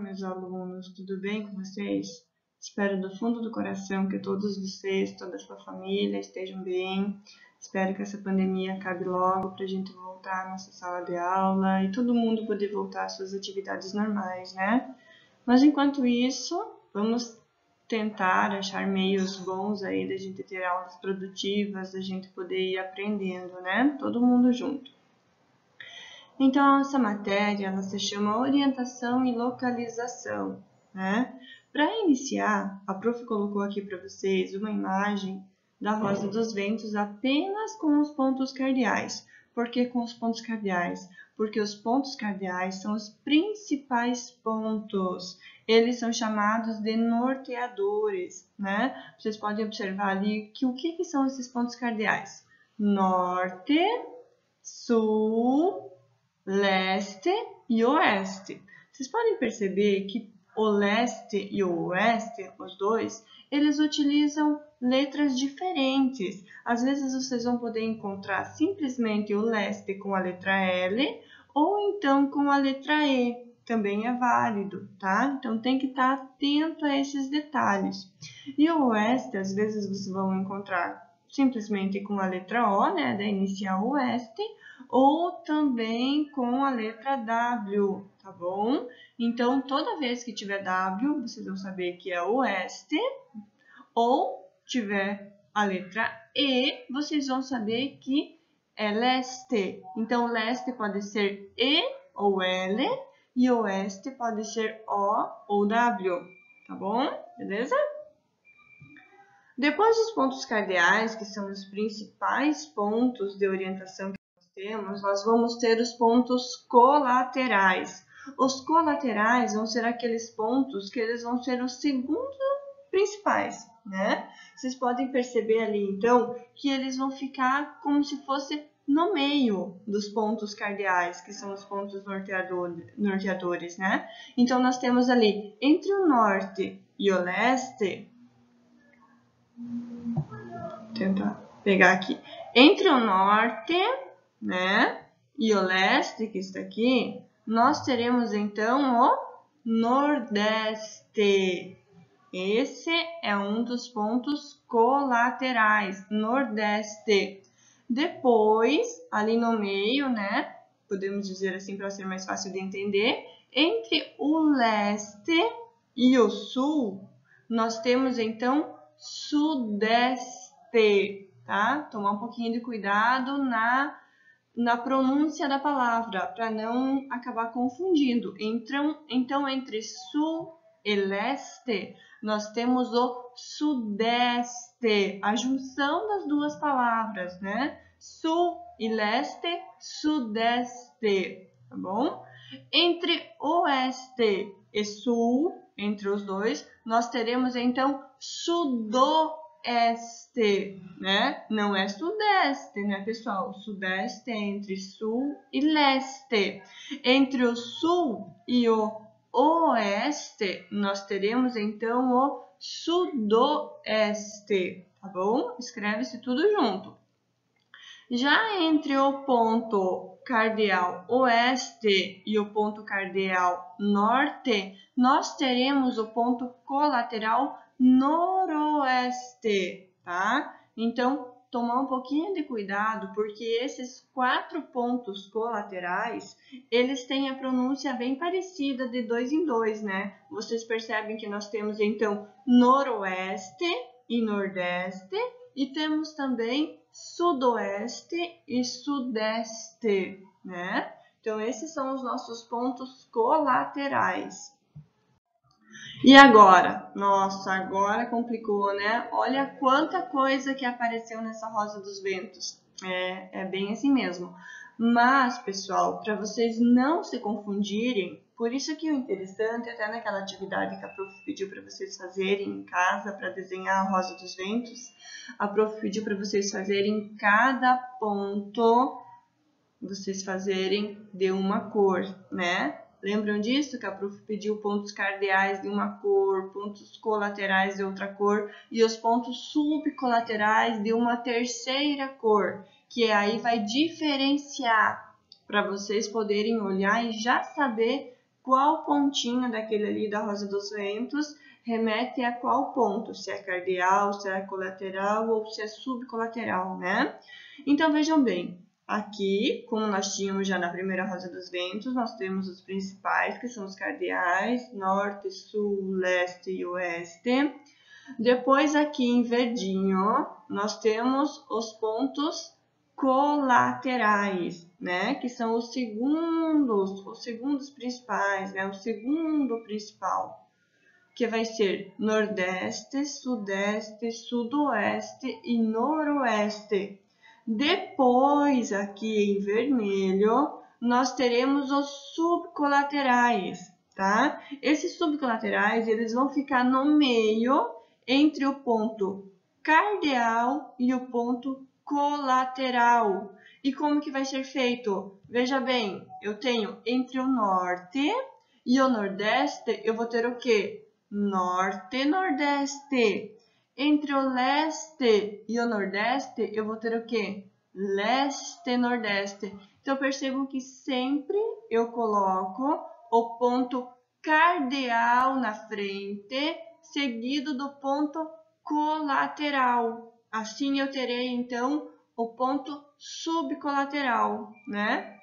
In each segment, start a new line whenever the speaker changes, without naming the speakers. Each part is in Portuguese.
meus alunos, tudo bem com vocês? Espero do fundo do coração que todos vocês, toda a sua família estejam bem. Espero que essa pandemia acabe logo para a gente voltar à nossa sala de aula e todo mundo poder voltar às suas atividades normais, né? Mas enquanto isso, vamos tentar achar meios bons aí da gente ter aulas produtivas, da gente poder ir aprendendo, né? Todo mundo junto. Então, essa matéria ela se chama Orientação e Localização, né? Para iniciar, a prof colocou aqui para vocês uma imagem da Rosa dos Ventos apenas com os pontos cardeais. Por que com os pontos cardeais? Porque os pontos cardeais são os principais pontos. Eles são chamados de norteadores, né? Vocês podem observar ali que o que são esses pontos cardeais? Norte, sul, leste e oeste. Vocês podem perceber que o leste e o oeste, os dois, eles utilizam letras diferentes. Às vezes vocês vão poder encontrar simplesmente o leste com a letra L ou então com a letra E. Também é válido, tá? Então tem que estar atento a esses detalhes. E o oeste, às vezes vocês vão encontrar simplesmente com a letra O, né, da inicial oeste, ou também com a letra W, tá bom? Então, toda vez que tiver W, vocês vão saber que é oeste, ou tiver a letra E, vocês vão saber que é leste. Então, leste pode ser E ou L, e oeste pode ser O ou W, tá bom? Beleza? Depois dos pontos cardeais, que são os principais pontos de orientação que nós temos, nós vamos ter os pontos colaterais. Os colaterais vão ser aqueles pontos que eles vão ser os segundos principais, né? Vocês podem perceber ali, então, que eles vão ficar como se fosse no meio dos pontos cardeais, que são os pontos norteadores, né? Então, nós temos ali, entre o norte e o leste, tentar pegar aqui, entre o norte, né, e o leste, que está aqui, nós teremos então o nordeste. Esse é um dos pontos colaterais, nordeste. Depois, ali no meio, né, podemos dizer assim para ser mais fácil de entender, entre o leste e o sul, nós temos então sudeste, tá? Tomar um pouquinho de cuidado na pronúncia da palavra, para não acabar confundindo. Então, entre sul e leste, nós temos o sudeste, a junção das duas palavras, né? Sul e leste, sudeste, tá bom? Entre oeste e sul, entre os dois, nós teremos então sudoeste, né? Não é sudeste, né, pessoal? Sudeste é entre sul e leste. Entre o sul e o oeste, nós teremos então o sudoeste, tá bom? Escreve-se tudo junto. Já entre o ponto cardeal oeste e o ponto cardeal norte, nós teremos o ponto colateral noroeste, tá? Então, tomar um pouquinho de cuidado, porque esses 4 pontos colaterais, eles têm a pronúncia bem parecida de 2 em 2, né? Vocês percebem que nós temos, então, noroeste e nordeste, e temos também sudoeste e sudeste, né? Então, esses são os nossos pontos colaterais. E agora? Nossa, agora complicou, né? Olha quanta coisa que apareceu nessa Rosa dos Ventos. É bem assim mesmo. Mas, pessoal, para vocês não se confundirem, por isso que o interessante, até naquela atividade que a prof pediu para vocês fazerem em casa, para desenhar a Rosa dos Ventos, a prof pediu para vocês fazerem cada ponto, vocês fazerem de uma cor, né? Lembram disso? Que a prof pediu pontos cardeais de uma cor, pontos colaterais de outra cor e os pontos subcolaterais de uma terceira cor, que aí vai diferenciar para vocês poderem olhar e já saber qual pontinho daquele ali da rosa dos ventos remete a qual ponto, se é cardeal, se é colateral ou se é subcolateral, né? Então, vejam bem, aqui, como nós tínhamos já na primeira rosa dos ventos, nós temos os principais, que são os cardeais, norte, sul, leste e oeste. Depois, aqui em verdinho, nós temos os pontos colaterais, né? Que são os segundos principais, né? O segundo principal, que vai ser nordeste, sudeste, sudoeste e noroeste. Depois, aqui em vermelho, nós teremos os subcolaterais, tá? Esses subcolaterais, eles vão ficar no meio entre o ponto cardeal e o ponto colateral. E como que vai ser feito? Veja bem, eu tenho entre o norte e o nordeste, eu vou ter o quê? Norte e nordeste. Entre o leste e o nordeste, eu vou ter o quê? Leste e nordeste. Então, percebam que sempre eu coloco o ponto cardeal na frente, seguido do ponto colateral. Assim, eu terei, então, o ponto subcolateral, né?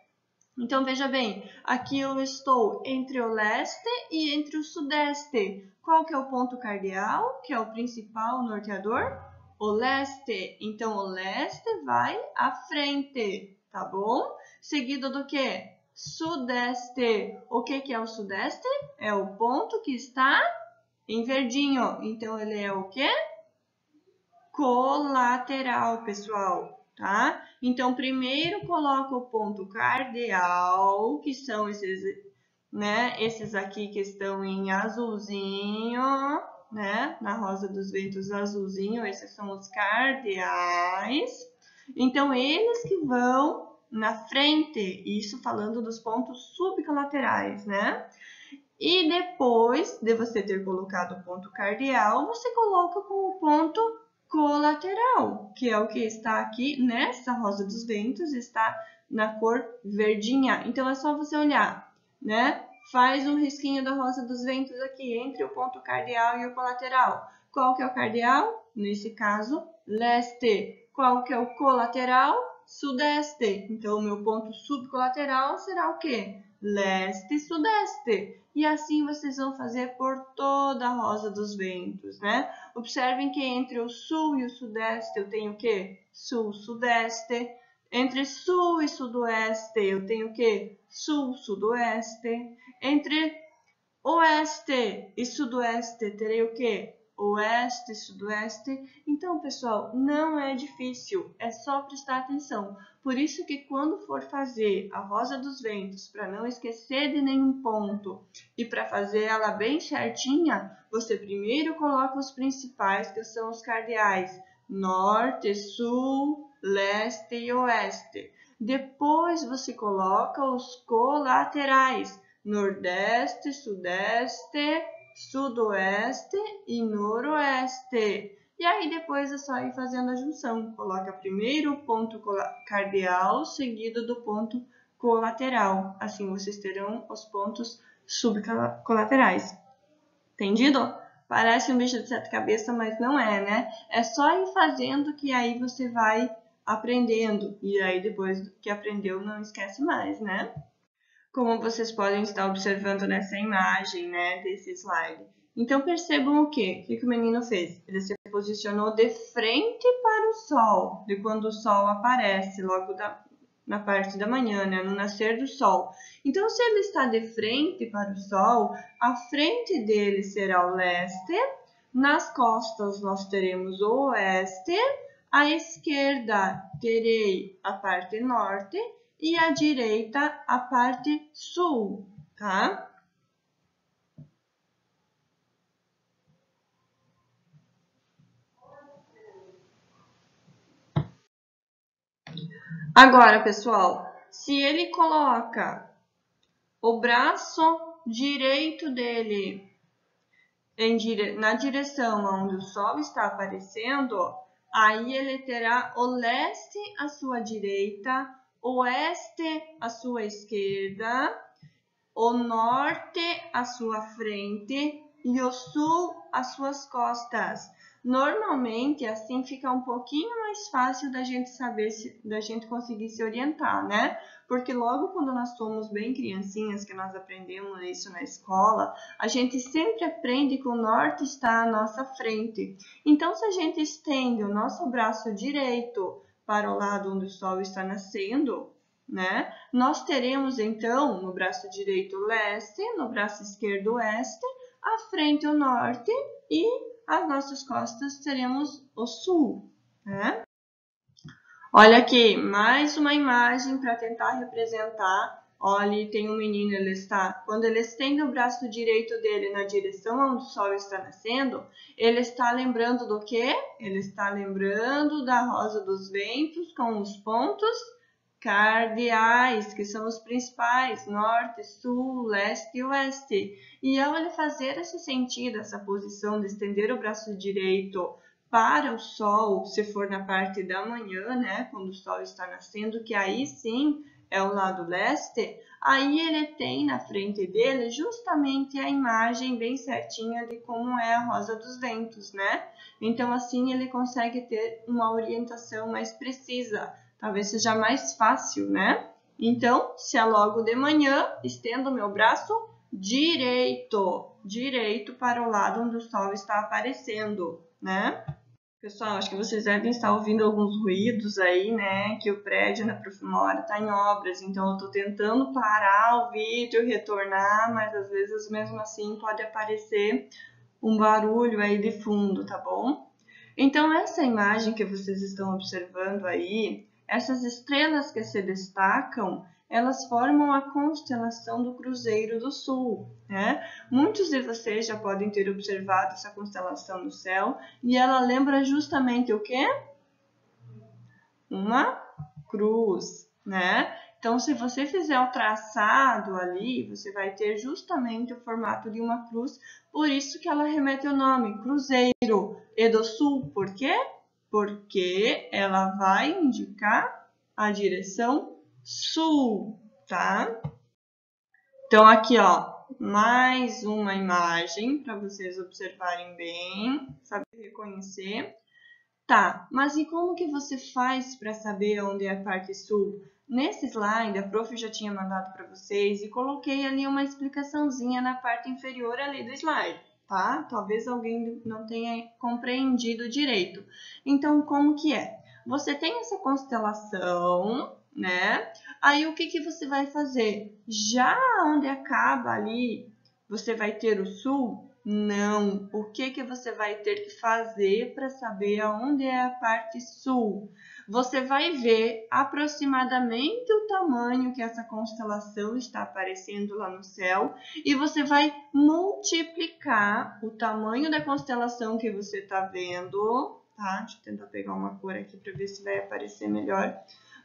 Então, veja bem, aqui eu estou entre o leste e entre o sudeste. Qual que é o ponto cardeal, que é o principal norteador? O leste. Então, o leste vai à frente, tá bom? Seguido do que? Sudeste. O que é o sudeste? É o ponto que está em verdinho. Então, ele é o quê? Colateral, pessoal, tá? Então, primeiro coloca o ponto cardeal, que são esses, né? Esses aqui que estão em azulzinho, né? Na rosa dos ventos azulzinho, esses são os cardeais. Então, eles que vão na frente, isso falando dos pontos subcolaterais, né? E depois de você ter colocado o ponto cardeal, você coloca como ponto colateral, que é o que está aqui nessa rosa dos ventos, está na cor verdinha. Então, é só você olhar, né? Faz um risquinho da rosa dos ventos aqui, entre o ponto cardeal e o colateral. Qual que é o cardeal? Nesse caso, leste. Qual que é o colateral? Sudeste. Então, o meu ponto subcolateral será o quê? Leste e sudeste. E assim vocês vão fazer por toda a rosa dos ventos, né? Observem que entre o sul e o sudeste eu tenho o quê? Sul-sudeste. Entre sul e sudoeste eu tenho o quê? Sul-sudoeste. Entre oeste e sudoeste terei o quê? Oeste e sudoeste. Então, pessoal, não é difícil, é só prestar atenção. Por isso que quando for fazer a rosa dos ventos, para não esquecer de nenhum ponto e para fazer ela bem certinha, você primeiro coloca os principais, que são os cardeais, norte, sul, leste e oeste. Depois você coloca os colaterais, nordeste, sudeste, sudoeste e noroeste. E aí depois é só ir fazendo a junção. Coloca primeiro o ponto cardeal, seguido do ponto colateral. Assim vocês terão os pontos subcolaterais. Entendido? Parece um bicho de sete cabeças, mas não é, né? É só ir fazendo que aí você vai aprendendo. E aí depois que aprendeu, não esquece mais, né? Como vocês podem estar observando nessa imagem, né, desse slide. Então, percebam o quê? O que o menino fez? Ele se posicionou de frente para o sol, de quando o sol aparece, logo na parte da manhã, né, no nascer do sol. Então, se ele está de frente para o sol, a frente dele será o leste, nas costas nós teremos o oeste, à esquerda terei a parte norte, e à direita a parte sul, tá? Agora, pessoal, se ele coloca o braço direito dele na direção onde o sol está aparecendo, aí ele terá o leste à sua direita, oeste à sua esquerda, o norte à sua frente e o sul às suas costas. Normalmente, assim fica um pouquinho mais fácil da gente saber, da gente conseguir se orientar, né? Porque logo quando nós somos bem criancinhas, que nós aprendemos isso na escola, a gente sempre aprende que o norte está à nossa frente. Então, se a gente estende o nosso braço direito para o lado onde o sol está nascendo, né? Nós teremos então no braço direito o leste, no braço esquerdo o oeste, à frente o norte e às nossas costas teremos o sul, né? Olha aqui, mais uma imagem para tentar representar. Olha, tem um menino, quando ele estende o braço direito dele na direção onde o sol está nascendo, ele está lembrando do quê? Ele está lembrando da rosa dos ventos com os pontos cardeais, que são os principais, norte, sul, leste e oeste. E ao ele fazer esse sentido, essa posição de estender o braço direito para o sol, se for na parte da manhã, né, quando o sol está nascendo, que aí sim é o lado leste, aí ele tem na frente dele justamente a imagem bem certinha de como é a rosa dos ventos, né? Então assim ele consegue ter uma orientação mais precisa. Talvez seja mais fácil, né? Então, se é logo de manhã, estendo o meu braço direito para o lado onde o sol está aparecendo, né? Pessoal, acho que vocês devem estar ouvindo alguns ruídos aí, né? Que o prédio na Profimora está em obras, então eu estou tentando parar o vídeo, retornar, mas às vezes mesmo assim pode aparecer um barulho aí de fundo, tá bom? Então, essa imagem que vocês estão observando aí, essas estrelas que se destacam, elas formam a constelação do Cruzeiro do Sul, né? Muitos de vocês já podem ter observado essa constelação no céu e ela lembra justamente o quê? Uma cruz, né? Então, se você fizer o traçado ali, você vai ter justamente o formato de uma cruz, por isso que ela remete o nome Cruzeiro e do Sul. Por quê? Porque ela vai indicar a direção sul, tá? Então, aqui, ó, mais uma imagem para vocês observarem bem, saber reconhecer. Tá, mas e como que você faz para saber onde é a parte sul? Nesse slide, a prof já tinha mandado para vocês e coloquei ali uma explicaçãozinha na parte inferior ali do slide, tá? Talvez alguém não tenha compreendido direito. Então, como que é? Você tem essa constelação, né? Aí, o que que você vai fazer? Já onde acaba ali, você vai ter o sul? Não. O que que você vai ter que fazer para saber aonde é a parte sul? Você vai ver aproximadamente o tamanho que essa constelação está aparecendo lá no céu e você vai multiplicar o tamanho da constelação que você está vendo, tá? Deixa eu tentar pegar uma cor aqui para ver se vai aparecer melhor.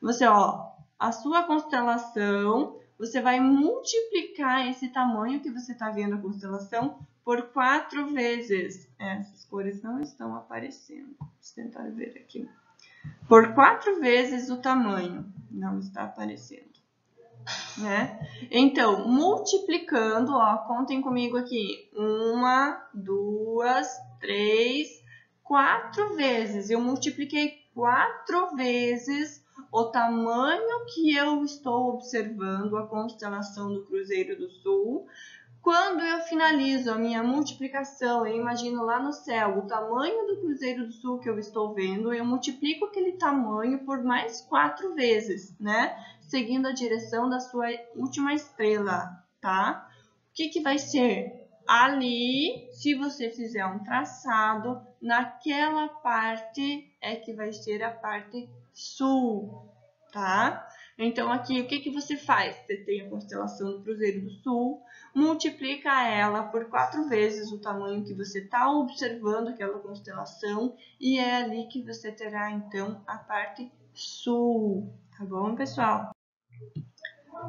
Você, ó, a sua constelação, você vai multiplicar esse tamanho que você está vendo a constelação por 4 vezes. Essas cores não estão aparecendo. Vamos tentar ver aqui. Por 4 vezes o tamanho. Não está aparecendo. Né? Então, multiplicando, ó, contem comigo aqui. 1, 2, 3, 4 vezes. Eu multipliquei 4 vezes o tamanho que eu estou observando a constelação do Cruzeiro do Sul. Quando eu finalizo a minha multiplicação, eu imagino lá no céu o tamanho do Cruzeiro do Sul que eu estou vendo, eu multiplico aquele tamanho por mais 4 vezes, né? Seguindo a direção da sua última estrela, tá? O que que vai ser? Ali, se você fizer um traçado, naquela parte é que vai ser a parte sul, tá? Então, aqui, o que que você faz? Você tem a constelação do Cruzeiro do Sul, multiplica ela por 4 vezes o tamanho que você está observando aquela constelação e é ali que você terá, então, a parte sul, tá bom, pessoal?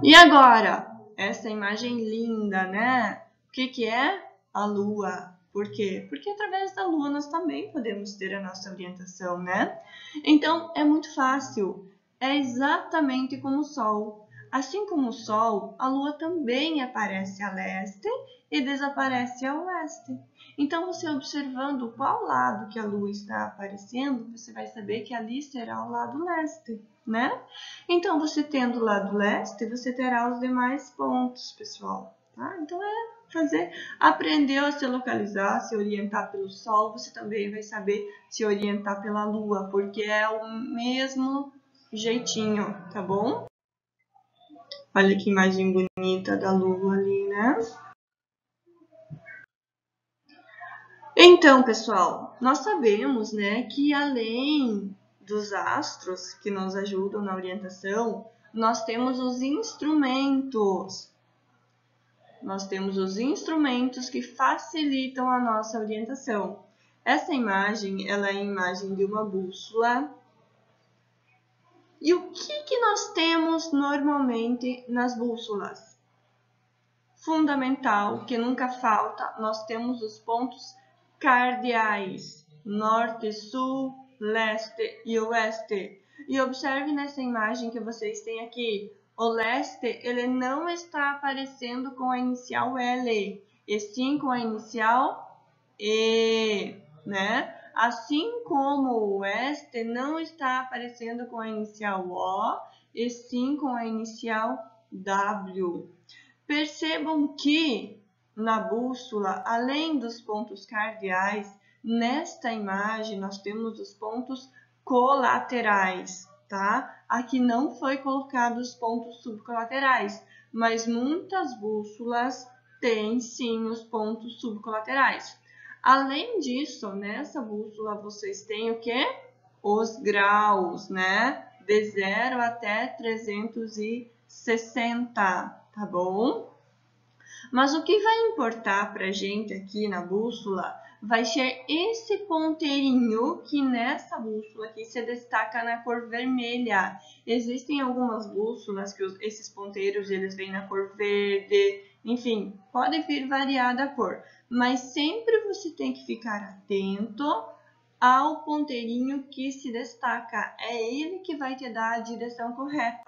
E agora, essa imagem linda, né? O que que é? A Lua. Por quê? Porque através da Lua nós também podemos ter a nossa orientação, né? Então, é muito fácil. É exatamente como o Sol. Assim como o Sol, a Lua também aparece a leste e desaparece a oeste. Então, você observando qual lado que a Lua está aparecendo, você vai saber que ali será o lado leste, né? Então, você tendo o lado leste, você terá os demais pontos, pessoal, tá? Então, aprendeu a se localizar, se orientar pelo Sol, você também vai saber se orientar pela Lua, porque é o mesmo jeitinho, tá bom? Olha que imagem bonita da Lua ali, né? Então, pessoal, nós sabemos, né, que além dos astros que nos ajudam na orientação, nós temos os instrumentos. Nós temos os instrumentos que facilitam a nossa orientação. Essa imagem, ela é a imagem de uma bússola. E o que nós temos normalmente nas bússolas? Fundamental, que nunca falta, nós temos os pontos cardeais, norte, sul, leste e oeste. E observe nessa imagem que vocês têm aqui, o leste, ele não está aparecendo com a inicial L, e sim com a inicial E, né? Assim como o oeste não está aparecendo com a inicial O, e sim com a inicial W. Percebam que na bússola, além dos pontos cardeais, nesta imagem nós temos os pontos colaterais, tá? Aqui não foi colocado os pontos subcolaterais, mas muitas bússolas têm sim os pontos subcolaterais. Além disso, nessa bússola vocês têm o quê? Os graus, né? De 0 até 360, tá bom? Mas o que vai importar para a gente aqui na bússola vai ser esse ponteirinho que nessa bússola aqui se destaca na cor vermelha. Existem algumas bússolas que esses ponteiros eles vêm na cor verde, enfim, pode vir variada a cor. Mas sempre você tem que ficar atento ao ponteirinho que se destaca. É ele que vai te dar a direção correta,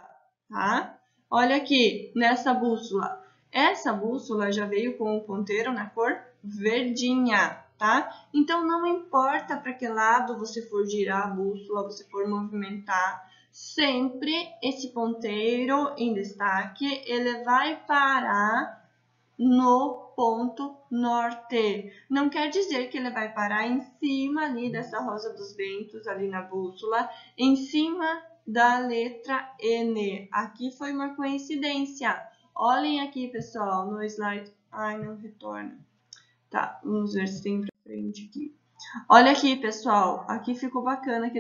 tá? Olha aqui, nessa bússola. Essa bússola já veio com o ponteiro na cor verdinha, tá? Então, não importa para que lado você for girar a bússola, você for movimentar, sempre esse ponteiro em destaque, ele vai parar no ponto norte. Não quer dizer que ele vai parar em cima ali dessa rosa dos ventos, ali na bússola, em cima da letra N. Aqui foi uma coincidência. Olhem aqui, pessoal, no slide. Ai, não retorna. Tá, vamos ver se tem pra frente aqui. Olha aqui, pessoal. Aqui ficou bacana,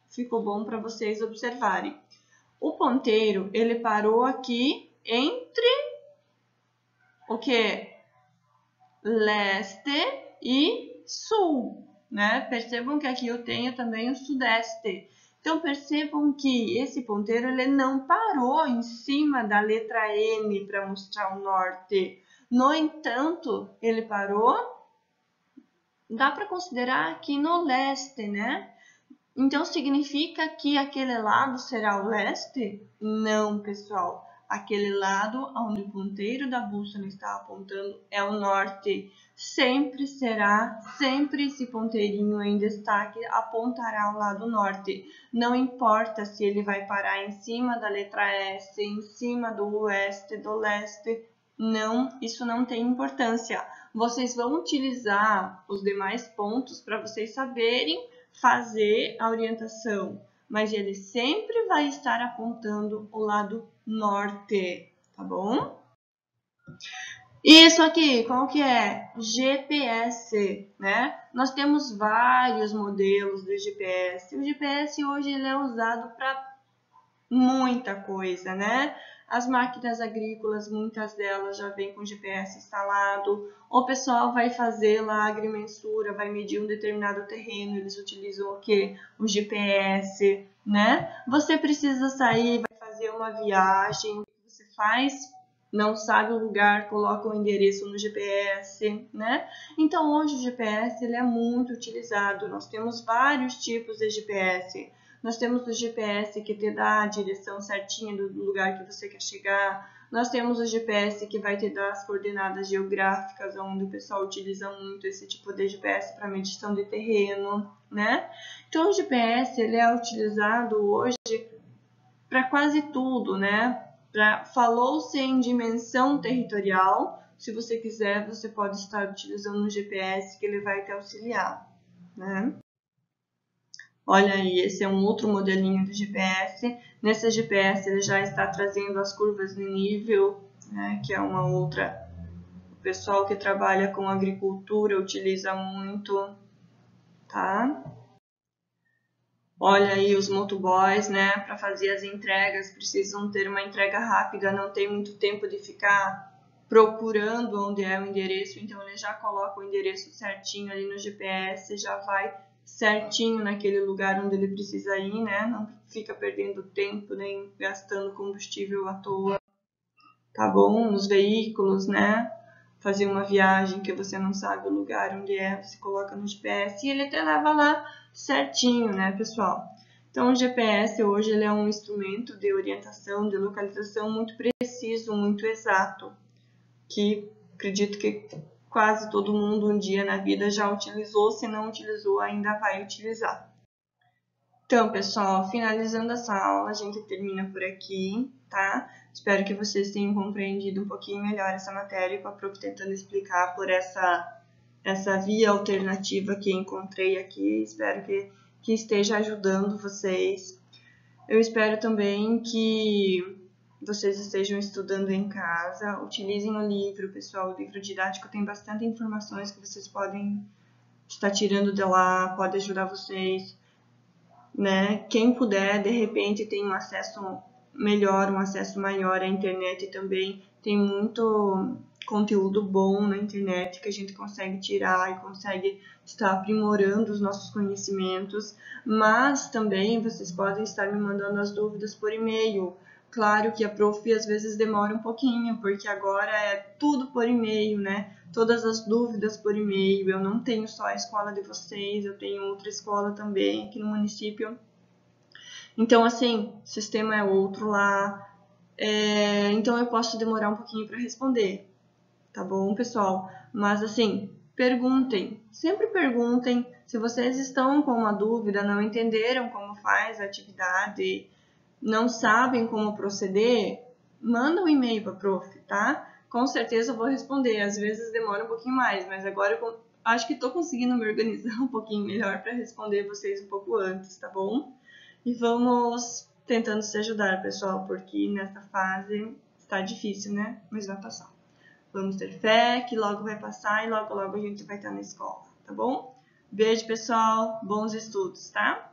ficou bom para vocês observarem. O ponteiro, ele parou aqui entre o que? Leste e sul, né? Percebam que aqui eu tenho também o sudeste. Então, percebam que esse ponteiro ele não parou em cima da letra N para mostrar o norte. No entanto, ele parou, dá para considerar aqui no leste, né? Então, significa que aquele lado será o leste? Não, pessoal. Aquele lado onde o ponteiro da bússola está apontando é o norte. Sempre será, sempre esse ponteirinho em destaque apontará ao lado norte. Não importa se ele vai parar em cima da letra S, em cima do oeste, do leste. Não, isso não tem importância. Vocês vão utilizar os demais pontos para vocês saberem fazer a orientação, mas ele sempre vai estar apontando o lado norte, tá bom? Isso aqui, qual que é? GPS, né? Nós temos vários modelos do GPS. O GPS hoje ele é usado para muita coisa, né? As máquinas agrícolas, muitas delas já vêm com GPS instalado. O pessoal vai fazer lá a agrimensura, vai medir um determinado terreno, eles utilizam o quê? O GPS, né? Você precisa sair, vai fazer uma viagem, o que você faz? Não sabe o lugar, coloca o endereço no GPS, né? Então, hoje o GPS ele é muito utilizado. Nós temos vários tipos de GPS. Nós temos o GPS que te dá a direção certinha do lugar que você quer chegar. Nós temos o GPS que vai te dar as coordenadas geográficas, onde o pessoal utiliza muito esse tipo de GPS para medição de terreno, né? Então, o GPS ele é utilizado hoje para quase tudo, né? Falou-se em dimensão territorial. Se você quiser, você pode estar utilizando um GPS que ele vai te auxiliar, né? Olha aí, esse é um outro modelinho do GPS. Nesse GPS ele já está trazendo as curvas de nível, né? Que é uma outra. O pessoal que trabalha com agricultura utiliza muito, tá? Olha aí os motoboys, né? Para fazer as entregas, precisam ter uma entrega rápida, não tem muito tempo de ficar procurando onde é o endereço, então ele já coloca o endereço certinho ali no GPS, já vai certinho naquele lugar onde ele precisa ir, né? Não fica perdendo tempo nem gastando combustível à toa, tá bom? Os veículos, né? Fazer uma viagem que você não sabe o lugar onde é, você coloca no GPS e ele te leva lá certinho, né, pessoal? Então, o GPS hoje ele é um instrumento de orientação, de localização muito preciso, muito exato, que acredito que quase todo mundo um dia na vida já utilizou, se não utilizou, ainda vai utilizar. Então, pessoal, finalizando essa aula, a gente termina por aqui, tá? Espero que vocês tenham compreendido um pouquinho melhor essa matéria, com a Prof tentando explicar por essa via alternativa que encontrei aqui. Espero que esteja ajudando vocês. Eu espero também que vocês estejam estudando em casa. Utilizem o livro, pessoal. O livro didático tem bastante informações que vocês podem estar tirando de lá, pode ajudar vocês, né? Quem puder, de repente, tem um acesso melhor, um acesso maior à internet também. Tem muito conteúdo bom na internet que a gente consegue tirar e consegue estar aprimorando os nossos conhecimentos, mas também vocês podem estar me mandando as dúvidas por e-mail. Claro que a Prof às vezes demora um pouquinho, porque agora é tudo por e-mail, né? Todas as dúvidas por e-mail. Eu não tenho só a escola de vocês, eu tenho outra escola também aqui no município. Então, assim, o sistema é outro lá. Então, eu posso demorar um pouquinho para responder, tá bom, pessoal? Mas, assim, perguntem, sempre perguntem. Se vocês estão com uma dúvida, não entenderam como faz a atividade, não sabem como proceder, manda um e-mail para a Prof, tá? Com certeza eu vou responder. Às vezes demora um pouquinho mais, mas agora eu acho que estou conseguindo me organizar um pouquinho melhor para responder vocês um pouco antes, tá bom? E vamos tentando se ajudar, pessoal, porque nessa fase está difícil, né? Mas vai passar. Vamos ter fé que logo vai passar e logo, logo a gente vai estar na escola, tá bom? Beijo, pessoal. Bons estudos, tá?